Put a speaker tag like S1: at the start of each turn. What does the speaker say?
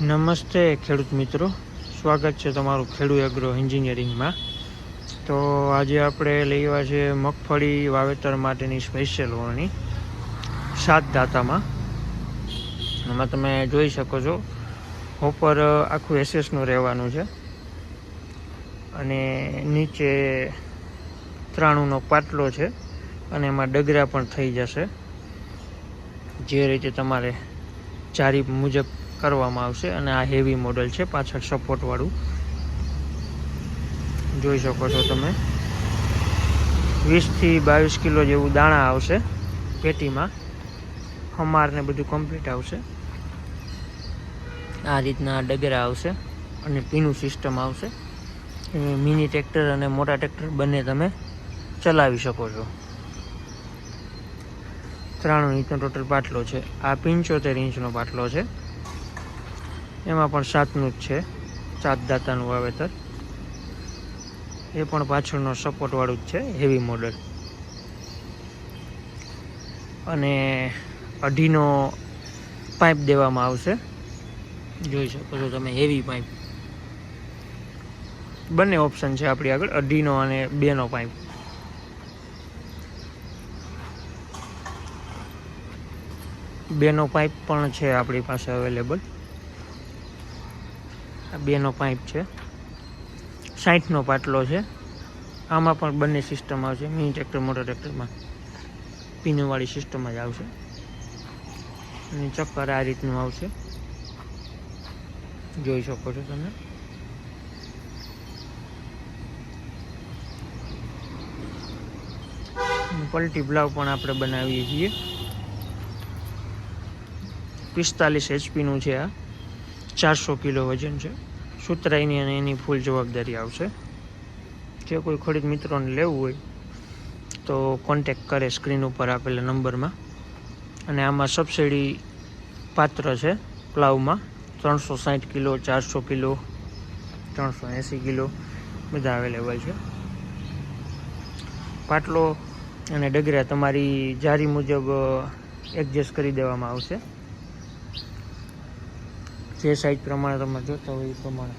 S1: નમસ્તે ખેડૂત મિત્રો, સ્વાગત છે તમારું ખેડૂત એગ્રો એન્જિનિયરિંગમાં। તો આજે આપણે લઈ આવ્યા છે મગફળી વાવેતર માટેની સ્પેશિયલ ઓળણી 7 દાંતામાં। એમાં તમે જોઈ શકો છો ઉપર આખું એસએસનું રહેવાનું છે અને નીચે 93નો પાટલો છે અને એમાં ડગરા પણ થઈ જશે, જે રીતે તમારે ચારી મુજબ કરવામાં આવશે। અને આ હેવી મોડલ છે, પાછળ સપોર્ટ વાળું જોઈ શકો છો તમે। 20 થી 22 કિલો જેવું દાણા આવશે પેટીમાં, હમાર ને બધું કમ્પ્લીટ આવશે। આ રીતના ડગરા આવશે અને પીનું સિસ્ટમ આવશે। મિની ટ્રેક્ટર અને મોટા ટ્રેક્ટર બંને તમે ચલાવી શકો છો। 93 ઇંચનો ટોટલ પાટલો છે। આ 75 ઇંચનો પાટલો છે, એમાં પણ 7નું જ છે, 7 દાંતાનું વાવેતર। એ પણ પાછળનો સપોર્ટ વાળું જ છે, હેવી મોડલ। અને 2.5નો પાઇપ દેવામાં આવશે, જોઈ શકો છો તમે, હેવી પાઇપ। બંને ઓપ્શન છે આપણી આગળ, 2.5નો અને 2નો પાઇપ। બેનો પાઇપ પણ છે આપણી પાસે અવેલેબલ। 2નો પાઇપ છે, 60નો પાટલો છે। આમાં પણ બંને સિસ્ટમ આવશે, મિની ટ્રેક્ટર મોટર ટ્રેક્ટરમાં પીનુંવાળી સિસ્ટમ જ આવશે। અને ચક્કર આ રીતનું આવશે, જોઈ શકો છો તમે। પલટી બ્લાવ પણ આપણે બનાવીએ છીએ। 45 HP છે, આ 400 કિલો વજન છે। સુતરાઈની અને એની ફૂલ જવાબદારી આવશે। જે કોઈ ખેડૂત મિત્રોને લેવું હોય તો કોન્ટેક કરે સ્ક્રીન ઉપર આપેલા નંબરમાં। અને આમાં સબસિડી પાત્ર છે પ્લાવમાં, 360 કિલો, 400 કિલો, 380 કિલો બધા અવેલેબલ છે। પાટલો અને ડગરા તમારી જારી મુજબ એડજસ્ટ કરી દેવામાં આવશે, જે સાઇઝ પ્રમાણે તમે જોતા હોય એ પ્રમાણે।